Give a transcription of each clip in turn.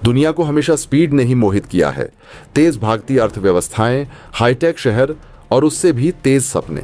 दुनिया को हमेशा स्पीड ने ही मोहित किया है। तेज भागती अर्थव्यवस्थाएं, हाईटेक शहर और उससे भी तेज सपने।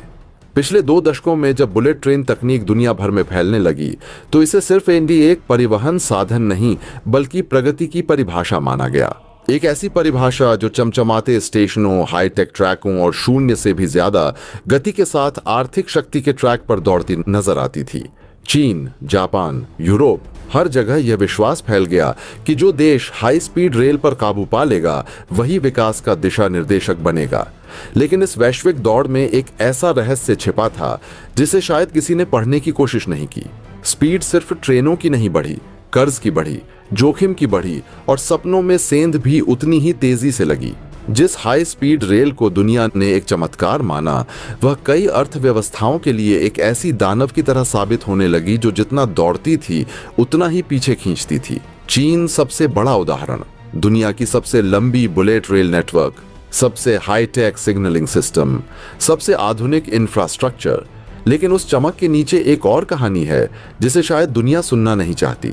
पिछले 2 दशकों में जब बुलेट ट्रेन तकनीक दुनिया भर में फैलने लगी तो इसे सिर्फ एक परिवहन साधन नहीं बल्कि प्रगति की परिभाषा माना गया। एक ऐसी परिभाषा जो चमचमाते स्टेशनों, हाईटेक ट्रैकों और शून्य से भी ज्यादा गति के साथ आर्थिक शक्ति के ट्रैक पर दौड़ती नजर आती थी। चीन, जापान, यूरोप, हर जगह यह विश्वास फैल गया कि जो देश हाई स्पीड रेल पर काबू पा लेगा वही विकास का दिशा निर्देशक बनेगा। लेकिन इस वैश्विक दौड़ में एक ऐसा रहस्य छिपा था जिसे शायद किसी ने पढ़ने की कोशिश नहीं की। स्पीड सिर्फ ट्रेनों की नहीं बढ़ी, कर्ज की बढ़ी, जोखिम की बढ़ी और सपनों में सेंध भी उतनी ही तेजी से लगी। जिस हाई स्पीड रेल को दुनिया ने एक चमत्कार माना, वह कई अर्थव्यवस्थाओं के लिए एक ऐसी दानव की तरह साबित होने लगी जो जितना दौड़ती थी उतना ही पीछे खींचती थी। चीन सबसे बड़ा उदाहरण, दुनिया की सबसे लंबी बुलेट रेल नेटवर्क, सबसे हाईटेक सिग्नलिंग सिस्टम, सबसे आधुनिक इंफ्रास्ट्रक्चर। लेकिन उस चमक के नीचे एक और कहानी है जिसे शायद दुनिया सुनना नहीं चाहती।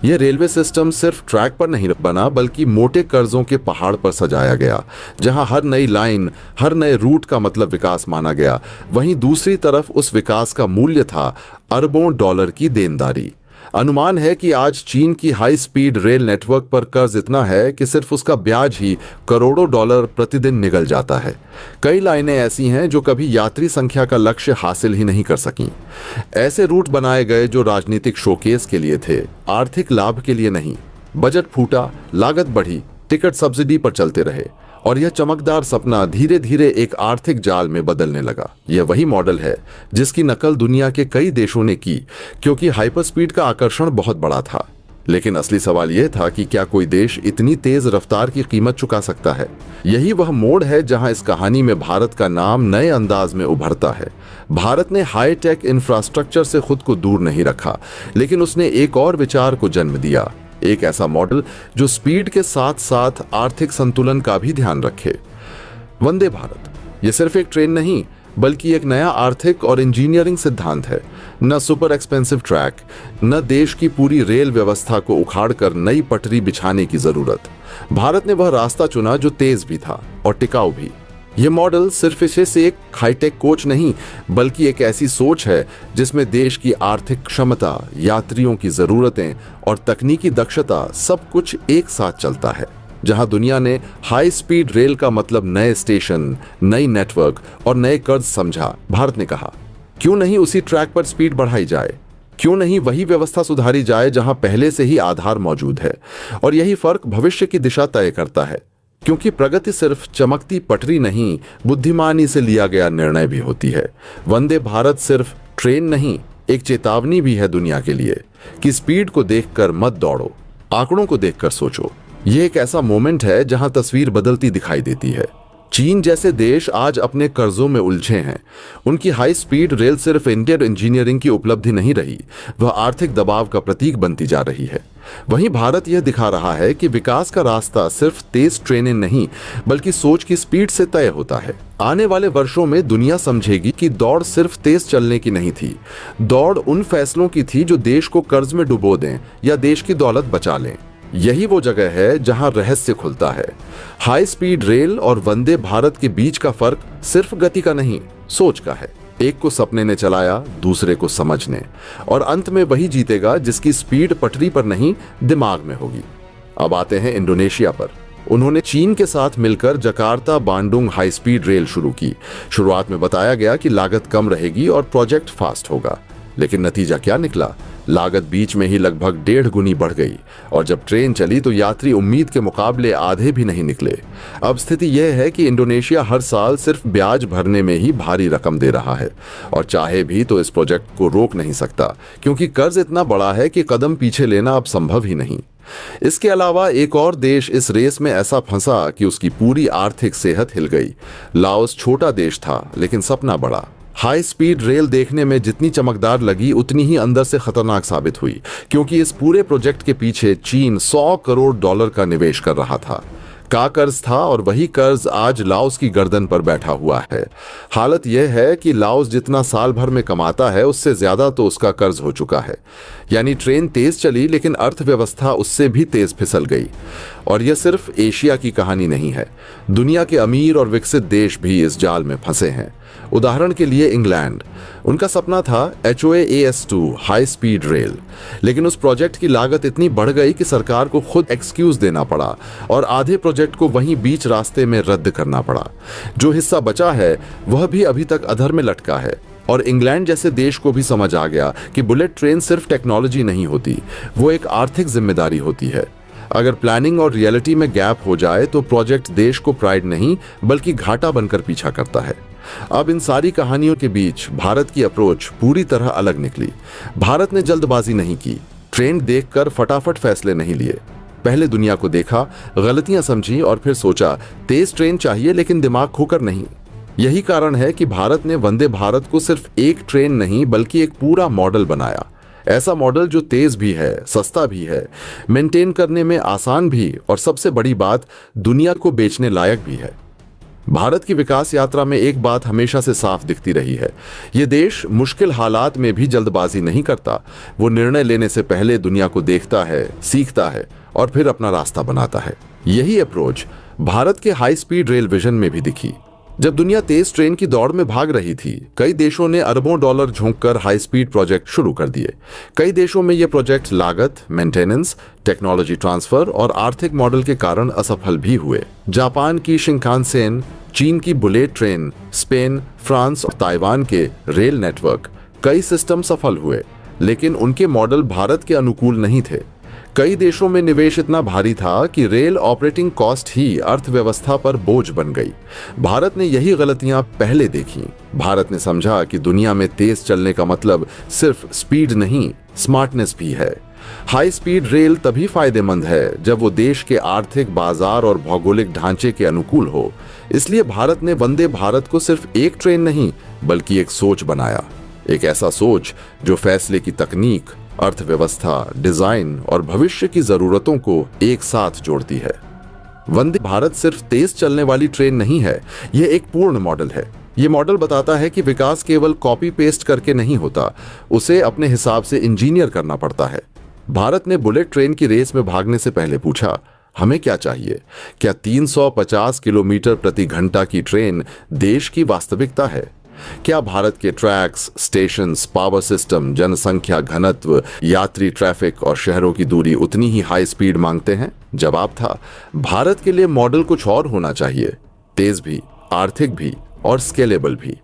यह रेलवे सिस्टम सिर्फ ट्रैक पर नहीं बना बल्कि मोटे कर्जों के पहाड़ पर सजाया गया। जहां हर नई लाइन, हर नए रूट का मतलब विकास माना गया, वहीं दूसरी तरफ उस विकास का मूल्य था अरबों डॉलर की देनदारी। अनुमान है कि आज चीन की हाई स्पीड रेल नेटवर्क पर कर्ज इतना है कि सिर्फ उसका ब्याज ही करोड़ों डॉलर प्रतिदिन निगल जाता है। कई लाइनें ऐसी हैं जो कभी यात्री संख्या का लक्ष्य हासिल ही नहीं कर सकीं। ऐसे रूट बनाए गए जो राजनीतिक शोकेस के लिए थे, आर्थिक लाभ के लिए नहीं। बजट फूटा, लागत बढ़ी, टिकट सब्सिडी पर चलते रहे और यह चमकदार सपना धीरे धीरे एक आर्थिक जाल में बदलने लगा। यह वही मॉडल है जिसकी नकल दुनिया के कई देशों ने की क्योंकि हाइपर स्पीड का आकर्षण बहुत बड़ा था। लेकिन असली सवाल यह था कि क्या कोई देश इतनी तेज रफ्तार की कीमत चुका सकता है। यही वह मोड़ है जहां इस कहानी में भारत का नाम नए अंदाज में उभरता है। भारत ने हाईटेक इंफ्रास्ट्रक्चर से खुद को दूर नहीं रखा, लेकिन उसने एक और विचार को जन्म दिया, एक ऐसा मॉडल जो स्पीड के साथ साथ आर्थिक संतुलन का भी ध्यान रखे। वंदे भारत ये सिर्फ एक ट्रेन नहीं बल्कि एक नया आर्थिक और इंजीनियरिंग सिद्धांत है। न सुपर एक्सपेंसिव ट्रैक, न देश की पूरी रेल व्यवस्था को उखाड़कर नई पटरी बिछाने की जरूरत। भारत ने वह रास्ता चुना जो तेज भी था और टिकाऊ भी। यह मॉडल सिर्फ इसे से एक हाईटेक कोच नहीं बल्कि एक ऐसी सोच है जिसमें देश की आर्थिक क्षमता, यात्रियों की जरूरतें और तकनीकी दक्षता सब कुछ एक साथ चलता है। जहां दुनिया ने हाई स्पीड रेल का मतलब नए स्टेशन, नई नेटवर्क और नए कर्ज समझा, भारत ने कहा क्यों नहीं उसी ट्रैक पर स्पीड बढ़ाई जाए, क्यों नहीं वही व्यवस्था सुधारी जाए जहां पहले से ही आधार मौजूद है। और यही फर्क भविष्य की दिशा तय करता है, क्योंकि प्रगति सिर्फ चमकती पटरी नहीं, बुद्धिमानी से लिया गया निर्णय भी होती है। वंदे भारत सिर्फ ट्रेन नहीं, एक चेतावनी भी है दुनिया के लिए कि स्पीड को देखकर मत दौड़ो, आंकड़ों को देखकर सोचो। यह एक ऐसा मोमेंट है जहां तस्वीर बदलती दिखाई देती है। चीन जैसे देश आज अपने कर्जों में उलझे हैं। उनकी हाई स्पीड रेल सिर्फ इंडियन इंजीनियरिंग की उपलब्धि नहीं रही, वह आर्थिक दबाव का प्रतीक बनती जा रही है। वहीं भारत यह दिखा रहा है कि विकास का रास्ता सिर्फ तेज ट्रेनें नहीं बल्कि सोच की स्पीड से तय होता है। आने वाले वर्षों में दुनिया समझेगी कि दौड़ सिर्फ तेज चलने की नहीं थी, दौड़ उन फैसलों की थी जो देश को कर्ज में डुबो दें या देश की दौलत बचा लें। यही वो जगह है जहां रहस्य खुलता है। हाई स्पीड रेल और वंदे भारत के बीच का फर्क सिर्फ गति का नहीं, सोच का है। एक को सपने ने चलाया, दूसरे को समझने, और अंत में वही जीतेगा जिसकी स्पीड पटरी पर नहीं दिमाग में होगी। अब आते हैं इंडोनेशिया पर। उन्होंने चीन के साथ मिलकर Jakarta Bandung high speed rail शुरू की। शुरुआत में बताया गया कि लागत कम रहेगी और प्रोजेक्ट फास्ट होगा, लेकिन नतीजा क्या निकला? लागत बीच में ही लगभग 1.5 गुनी बढ़ गई और जब ट्रेन चली तो यात्री उम्मीद के मुकाबले आधे भी नहीं निकले। अब स्थिति यह है कि इंडोनेशिया हर साल सिर्फ ब्याज भरने में ही भारी रकम दे रहा है और चाहे भी तो इस प्रोजेक्ट को रोक नहीं सकता, क्योंकि कर्ज इतना बड़ा है कि कदम पीछे लेना अब संभव ही नहीं। इसके अलावा एक और देश इस रेस में ऐसा फंसा कि उसकी पूरी आर्थिक सेहत हिल गई। लाओस छोटा देश था लेकिन सपना बड़ा। हाई स्पीड रेल देखने में जितनी चमकदार लगी उतनी ही अंदर से खतरनाक साबित हुई, क्योंकि इस पूरे प्रोजेक्ट के पीछे चीन $100 करोड़ का निवेश कर रहा था। का कर्ज था और वही कर्ज आज लाओस की गर्दन पर बैठा हुआ है। हालत यह है कि लाओस जितना साल भर में कमाता है उससे ज्यादा तो उसका कर्ज हो चुका है। यानी ट्रेन तेज चली लेकिन अर्थव्यवस्था उससे भी तेज फिसल गई। और यह सिर्फ एशिया की कहानी नहीं है, दुनिया के अमीर और विकसित देश भी इस जाल में फंसे हैं। उदाहरण के लिए इंग्लैंड, उनका सपना था HOAS2 हाई स्पीड रेल, लेकिन उस प्रोजेक्ट की लागत इतनी बढ़ गई कि सरकार को खुद एक्सक्यूज देना पड़ा और आधे प्रोजेक्ट को वहीं बीच रास्ते में रद्द करना पड़ा। जो हिस्सा बचा है वह भी अभी तक अधर में लटका है। और इंग्लैंड जैसे देश को भी समझ आ गया कि बुलेट ट्रेन सिर्फ टेक्नोलॉजी नहीं होती, वो एक आर्थिक जिम्मेदारी होती है। अगर प्लानिंग और रियलिटी में गैप हो जाए तो प्रोजेक्ट देश को प्राइड नहीं बल्कि घाटा बनकर पीछा करता है। अब इन सारी कहानियों के बीच भारत की अप्रोच पूरी तरह अलग निकली। भारत ने जल्दबाजी नहीं की, ट्रेंड देखकर फटाफट फैसले नहीं लिए। पहले दुनिया को देखा, गलतियां समझी और फिर सोचा तेज ट्रेन चाहिए लेकिन दिमाग खोकर नहीं। यही कारण है कि भारत ने वंदे भारत को सिर्फ एक ट्रेन नहीं बल्कि एक पूरा मॉडल बनाया। ऐसा मॉडल जो तेज भी है, सस्ता भी है, मेंटेन करने में आसान भी और सबसे बड़ी बात दुनिया को बेचने लायक भी है। भारत की विकास यात्रा में एक बात हमेशा से साफ दिखती रही है, ये देश मुश्किल हालात में भी जल्दबाजी नहीं करता। वो निर्णय लेने से पहले दुनिया को देखता है, सीखता है और फिर अपना रास्ता बनाता है। यही अप्रोच भारत के हाई स्पीड रेल विजन में भी दिखी। जब दुनिया तेज ट्रेन की दौड़ में भाग रही थी, कई देशों ने अरबों डॉलर झोंककर हाई स्पीड प्रोजेक्ट शुरू कर दिए। कई देशों में ये प्रोजेक्ट लागत, मेंटेनेंस, टेक्नोलॉजी ट्रांसफर और आर्थिक मॉडल के कारण असफल भी हुए। जापान की शिंकानसेन, चीन की बुलेट ट्रेन, स्पेन, फ्रांस और ताइवान के रेल नेटवर्क, कई सिस्टम सफल हुए, लेकिन उनके मॉडल भारत के अनुकूल नहीं थे। कई देशों में निवेश इतना भारी था कि रेल ऑपरेटिंग कॉस्ट ही अर्थव्यवस्था पर बोझ बन गई। भारत ने यही गलतियां पहले देखी। भारत ने समझा कि दुनिया में तेज चलने का मतलब सिर्फ स्पीड नहीं, स्मार्टनेस भी है। हाई स्पीड रेल तभी फायदेमंद है जब वो देश के आर्थिक, बाजार और भौगोलिक ढांचे के अनुकूल हो। इसलिए भारत ने वंदे भारत को सिर्फ एक ट्रेन नहीं बल्कि एक सोच बनाया। एक ऐसा सोच जो फैसले की तकनीक, अर्थव्यवस्था, डिजाइन और भविष्य की जरूरतों को एक साथ जोड़ती है। वंदे भारत सिर्फ तेज चलने वाली ट्रेन नहीं है, यह एक पूर्ण मॉडल है। यह मॉडल बताता है कि विकास केवल कॉपी पेस्ट करके नहीं होता, उसे अपने हिसाब से इंजीनियर करना पड़ता है। भारत ने बुलेट ट्रेन की रेस में भागने से पहले पूछा, हमें क्या चाहिए? क्या 350 किलोमीटर प्रति घंटा की ट्रेन देश की वास्तविकता है? क्या भारत के ट्रैक्स, स्टेशंस, पावर सिस्टम, जनसंख्या घनत्व, यात्री ट्रैफिक और शहरों की दूरी उतनी ही हाई स्पीड मांगते हैं? जवाब था, भारत के लिए मॉडल कुछ और होना चाहिए, तेज भी, आर्थिक भी और स्केलेबल भी।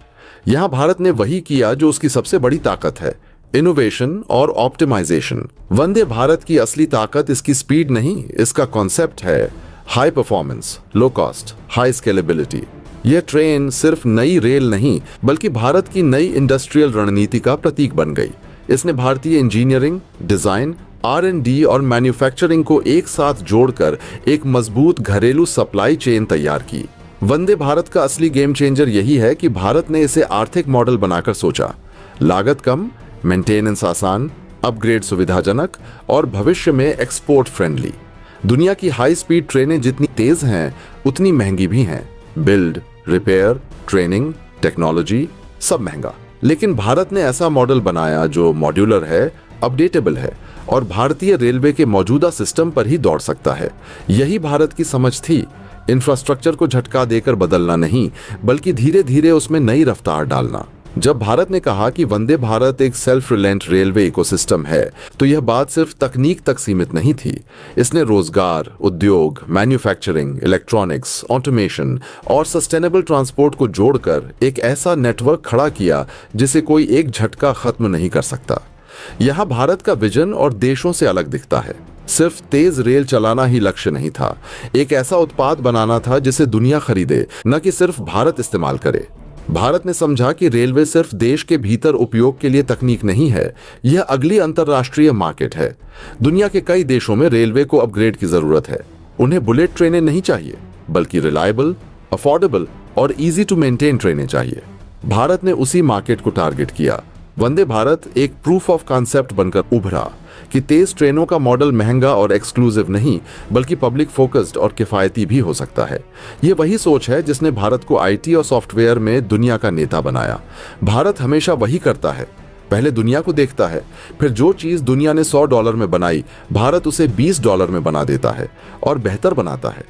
यहां भारत ने वही किया जो उसकी सबसे बड़ी ताकत है, इनोवेशन और ऑप्टिमाइजेशन। वंदे भारत की असली ताकत इसकी स्पीड नहीं, इसका कॉन्सेप्ट है high performance, low cost, high scalability. यह ट्रेन सिर्फ नई रेल नहीं बल्कि भारत की नई इंडस्ट्रियल रणनीति का प्रतीक बन गई। इसने भारतीय इंजीनियरिंग, डिजाइन, R&D और मैन्युफैक्चरिंग को एक साथ जोड़कर एक मजबूत घरेलू सप्लाई चेन तैयार की। वंदे भारत का असली गेम चेंजर यही है कि भारत ने इसे आर्थिक मॉडल बनाकर सोचा। लागत कम, मेंटेनेंस आसान, अपग्रेड सुविधाजनक और भविष्य में एक्सपोर्ट फ्रेंडली। दुनिया की हाई स्पीड ट्रेनें जितनी तेज हैं उतनी महंगी भी हैं। बिल्ड, रिपेयर, ट्रेनिंग, टेक्नोलॉजी, सब महंगा। लेकिन भारत ने ऐसा मॉडल बनाया जो मॉड्यूलर है, अपडेटेबल है और भारतीय रेलवे के मौजूदा सिस्टम पर ही दौड़ सकता है। यही भारत की समझ थी, इंफ्रास्ट्रक्चर को झटका देकर बदलना नहीं बल्कि धीरे धीरे उसमें नई रफ्तार डालना। जब भारत ने कहा कि वंदे भारत एक सेल्फ रिलायंट रेलवे इकोसिस्टम है, तो यह बात सिर्फ तकनीक तक सीमित नहीं थी। इसने रोजगार, उद्योग, मैन्युफैक्चरिंग, इलेक्ट्रॉनिक्स, ऑटोमेशन और सस्टेनेबल ट्रांसपोर्ट को जोड़कर एक ऐसा नेटवर्क खड़ा किया जिसे कोई एक झटका खत्म नहीं कर सकता। यहां भारत का विजन और देशों से अलग दिखता है। सिर्फ तेज रेल चलाना ही लक्ष्य नहीं था, एक ऐसा उत्पाद बनाना था जिसे दुनिया खरीदे, न कि सिर्फ भारत इस्तेमाल करे। भारत ने समझा कि रेलवे सिर्फ देश के भीतर उपयोग के लिए तकनीक नहीं है, यह अगली अंतरराष्ट्रीय मार्केट है। दुनिया के कई देशों में रेलवे को अपग्रेड की जरूरत है। उन्हें बुलेट ट्रेनें नहीं चाहिए बल्कि रिलायबल, अफोर्डेबल और इजी टू मेंटेन ट्रेनें चाहिए। भारत ने उसी मार्केट को टारगेट किया। वंदे भारत एक प्रूफ ऑफ कॉन्सेप्ट बनकर उभरा कि तेज ट्रेनों का मॉडल महंगा और एक्सक्लूसिव नहीं बल्कि पब्लिक फोकस्ड और किफायती भी हो सकता है। यह वही सोच है जिसने भारत को IT और सॉफ्टवेयर में दुनिया का नेता बनाया। भारत हमेशा वही करता है, पहले दुनिया को देखता है, फिर जो चीज दुनिया ने $100 में बनाई, भारत उसे $20 में बना देता है और बेहतर बनाता है।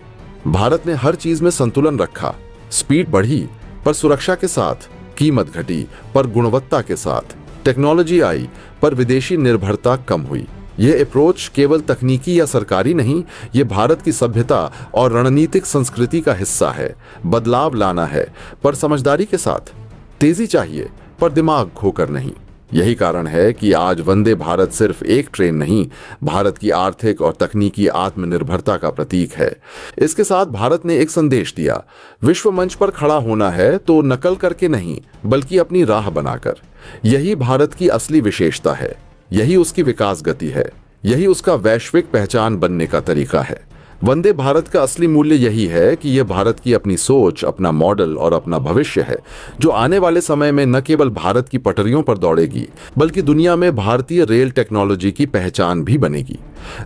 भारत ने हर चीज में संतुलन रखा। स्पीड बढ़ी पर सुरक्षा के साथ, कीमत घटी पर गुणवत्ता के साथ, टेक्नोलॉजी आई पर विदेशी निर्भरता कम हुई। यह अप्रोच केवल तकनीकी या सरकारी नहीं, यह भारत की सभ्यता और रणनीतिक संस्कृति का हिस्सा है। बदलाव लाना है पर समझदारी के साथ, तेजी चाहिए पर दिमाग खोकर नहीं। यही कारण है कि आज वंदे भारत सिर्फ एक ट्रेन नहीं, भारत की आर्थिक और तकनीकी आत्मनिर्भरता का प्रतीक है। इसके साथ भारत ने एक संदेश दिया, विश्व मंच पर खड़ा होना है तो नकल करके नहीं, बल्कि अपनी राह बनाकर। यही भारत की असली विशेषता है, यही उसकी विकास गति है, यही उसका वैश्विक पहचान बनने का तरीका है। वंदे भारत का असली मूल्य यही है कि यह भारत की अपनी सोच, अपना मॉडल और अपना भविष्य है, जो आने वाले समय में न केवल भारत की पटरियों पर दौड़ेगी, बल्कि दुनिया में भारतीय रेल टेक्नोलॉजी की पहचान भी बनेगी।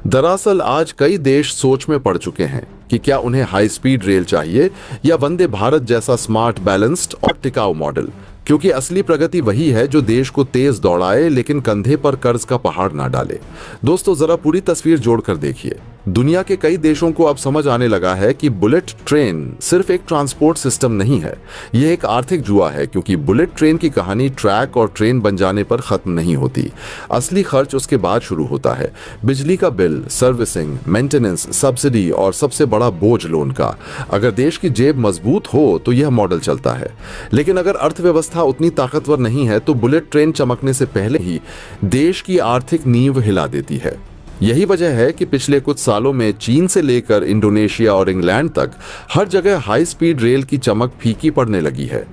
दरअसल आज कई देश सोच में पड़ चुके हैं कि क्या उन्हें हाई स्पीड रेल चाहिए या वंदे भारत जैसा स्मार्ट, बैलेंस्ड और टिकाऊ मॉडल, क्योंकि असली प्रगति वही है जो देश को तेज दौड़ाए लेकिन कंधे पर कर्ज का पहाड़ ना डाले। दोस्तों, जरा पूरी तस्वीर जोड़कर देखिए। दुनिया के कई देशों को अब समझ आने लगा है कि बुलेट ट्रेन सिर्फ एक ट्रांसपोर्ट सिस्टम नहीं है, यह एक आर्थिक जुआ है, क्योंकि बुलेट ट्रेन की कहानी ट्रैक और ट्रेन बन जाने पर खत्म नहीं होती। असली खर्च उसके बाद शुरू होता है। बिजली का बिल, सर्विसिंग, मेंटेनेंस, सब्सिडी और सबसे बड़ा बोझ लोन का। अगर देश की जेब मजबूत हो तो यह मॉडल चलता है, लेकिन अगर अर्थव्यवस्था उतनी ताकतवर नहीं है तो बुलेट ट्रेन चमकने से पहले ही देश की आर्थिक नींव हिला देती है। यही वजह है कि पिछले कुछ सालों में चीन से लेकर इंडोनेशिया और इंग्लैंड तक हर जगह हाई स्पीड रेल की चमक फीकी पड़ने लगी है।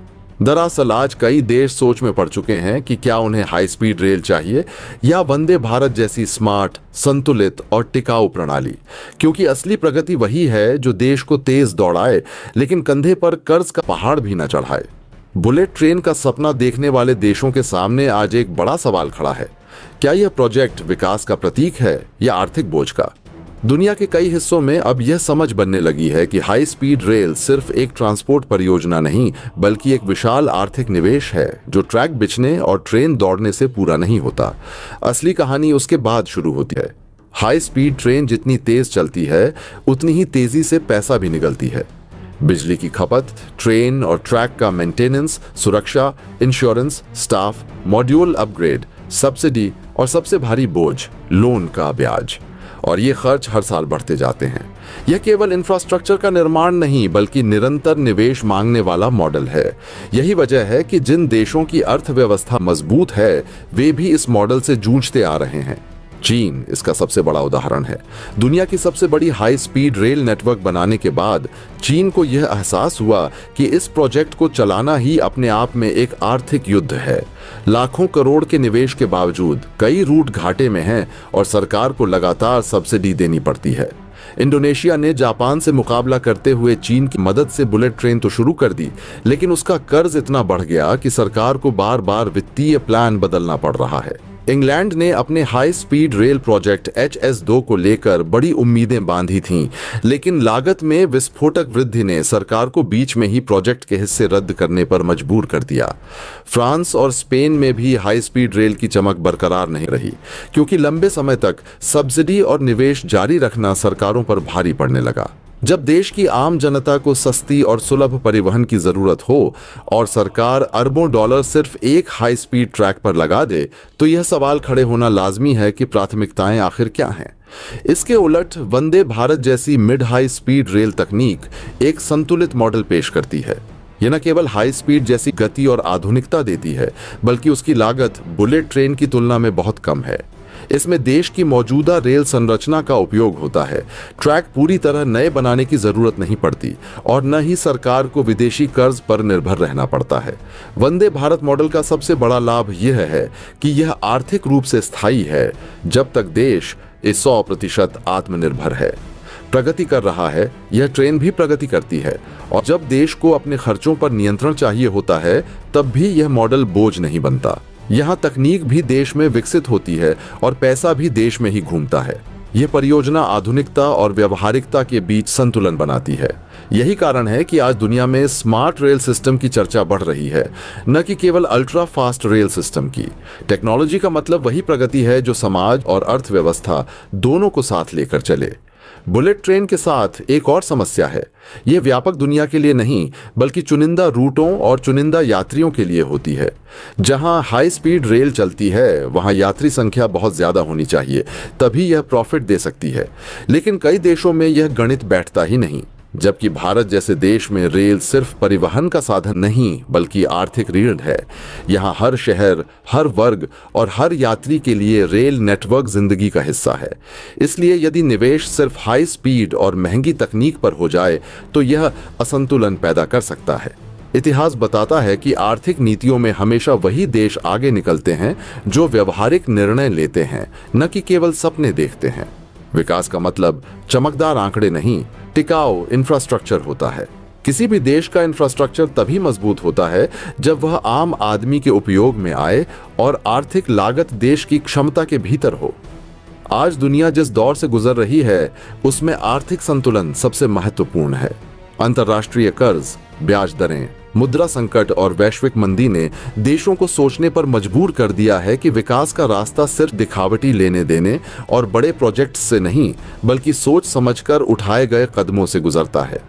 दरअसल आज कई देश सोच में पड़ चुके हैं कि क्या उन्हें हाई स्पीड रेल चाहिए या वंदे भारत जैसी स्मार्ट, संतुलित और टिकाऊ प्रणाली, क्योंकि असली प्रगति वही है जो देश को तेज दौड़ाए लेकिन कंधे पर कर्ज का पहाड़ भी न चढ़ाए। बुलेट ट्रेन का सपना देखने वाले देशों के सामने आज एक बड़ा सवाल खड़ा है, क्या यह प्रोजेक्ट विकास का प्रतीक है या आर्थिक बोझ का? दुनिया के कई हिस्सों में अब यह समझ बनने लगी है कि हाई स्पीड रेल सिर्फ एक ट्रांसपोर्ट परियोजना नहीं, बल्कि एक विशाल आर्थिक निवेश है जो ट्रैक बिछने और ट्रेन दौड़ने से पूरा नहीं होता। असली कहानी उसके बाद शुरू होती है। हाई स्पीड ट्रेन जितनी तेज चलती है, उतनी ही तेजी से पैसा भी निकलती है। बिजली की खपत, ट्रेन और ट्रैक का मेंटेनेंस, सुरक्षा, insurance, staff, module upgrade, subsidy और सबसे भारी बोझ, लोन का ब्याज। और ये खर्च हर साल बढ़ते जाते हैं। यह केवल इंफ्रास्ट्रक्चर का निर्माण नहीं, बल्कि निरंतर निवेश मांगने वाला मॉडल है। यही वजह है कि जिन देशों की अर्थव्यवस्था मजबूत है, वे भी इस मॉडल से जूझते आ रहे हैं। चीन इसका सबसे बड़ा उदाहरण है। दुनिया की सबसे बड़ी हाई स्पीड रेल नेटवर्क बनाने के बाद चीन को यह एहसास हुआ कि इस प्रोजेक्ट को चलाना ही अपने आप में एक आर्थिक युद्ध है। लाखों करोड़ के निवेश के बावजूद कई रूट घाटे में हैं और सरकार को लगातार सब्सिडी देनी पड़ती है। इंडोनेशिया ने जापान से मुकाबला करते हुए चीन की मदद से बुलेट ट्रेन तो शुरू कर दी, लेकिन उसका कर्ज इतना बढ़ गया कि सरकार को बार बार वित्तीय प्लान बदलना पड़ रहा है। इंग्लैंड ने अपने high speed rail project HS2 को लेकर बड़ी उम्मीदें बांधी थीं, लेकिन लागत में विस्फोटक वृद्धि ने सरकार को बीच में ही प्रोजेक्ट के हिस्से रद्द करने पर मजबूर कर दिया। फ्रांस और स्पेन में भी हाई स्पीड रेल की चमक बरकरार नहीं रही, क्योंकि लंबे समय तक सब्सिडी और निवेश जारी रखना सरकारों पर भारी पड़ने लगा। जब देश की आम जनता को सस्ती और सुलभ परिवहन की जरूरत हो और सरकार अरबों डॉलर सिर्फ एक हाई स्पीड ट्रैक पर लगा दे, तो यह सवाल खड़े होना लाजमी है कि प्राथमिकताएं आखिर क्या हैं। इसके उलट वंदे भारत जैसी मिड हाई स्पीड रेल तकनीक एक संतुलित मॉडल पेश करती है। यह न केवल हाई स्पीड जैसी गति और आधुनिकता देती है, बल्कि उसकी लागत बुलेट ट्रेन की तुलना में बहुत कम है। इसमें देश की मौजूदा रेल संरचना का उपयोग होता है। ट्रैक पूरी तरह नए बनाने की जरूरत नहीं पड़ती और न ही सरकार को विदेशी कर्ज पर निर्भर रहना पड़ता है। वंदे भारत मॉडल का सबसे बड़ा लाभ यह है कि यह आर्थिक रूप से स्थायी है। जब तक देश 100% आत्मनिर्भर है, प्रगति कर रहा है, यह ट्रेन भी प्रगति करती है। और जब देश को अपने खर्चों पर नियंत्रण चाहिए होता है, तब भी यह मॉडल बोझ नहीं बनता। यहाँ तकनीक भी देश में विकसित होती है और पैसा भी देश में ही घूमता है। ये परियोजना आधुनिकता और व्यावहारिकता के बीच संतुलन बनाती है। यही कारण है कि आज दुनिया में स्मार्ट रेल सिस्टम की चर्चा बढ़ रही है, न कि केवल अल्ट्रा फास्ट रेल सिस्टम की। टेक्नोलॉजी का मतलब वही प्रगति है जो समाज और अर्थव्यवस्था दोनों को साथ लेकर चले। बुलेट ट्रेन के साथ एक और समस्या है। यह व्यापक दुनिया के लिए नहीं, बल्कि चुनिंदा रूटों और चुनिंदा यात्रियों के लिए होती है। जहां हाई स्पीड रेल चलती है, वहां यात्री संख्या बहुत ज्यादा होनी चाहिए, तभी यह प्रॉफिट दे सकती है। लेकिन कई देशों में यह गणित बैठता ही नहीं। जबकि भारत जैसे देश में रेल सिर्फ परिवहन का साधन नहीं, बल्कि आर्थिक रीढ़ है। यहाँ हर शहर, हर वर्ग और हर यात्री के लिए रेल नेटवर्क जिंदगी का हिस्सा है। इसलिए यदि निवेश सिर्फ हाई स्पीड और महंगी तकनीक पर हो जाए, तो यह असंतुलन पैदा कर सकता है। इतिहास बताता है कि आर्थिक नीतियों में हमेशा वही देश आगे निकलते हैं जो व्यवहारिक निर्णय लेते हैं, न कि केवल सपने देखते हैं। विकास का मतलब चमकदार आंकड़े नहीं, टिकाऊ इंफ्रास्ट्रक्चर होता है। किसी भी देश का इंफ्रास्ट्रक्चर तभी मजबूत होता है जब वह आम आदमी के उपयोग में आए और आर्थिक लागत देश की क्षमता के भीतर हो। आज दुनिया जिस दौर से गुजर रही है, उसमें आर्थिक संतुलन सबसे महत्वपूर्ण है। अंतर्राष्ट्रीय कर्ज, ब्याज दरें, मुद्रा संकट और वैश्विक मंदी ने देशों को सोचने पर मजबूर कर दिया है कि विकास का रास्ता सिर्फ दिखावटी लेने देने और बड़े प्रोजेक्ट्स से नहीं, बल्कि सोच समझकर उठाए गए कदमों से गुजरता है।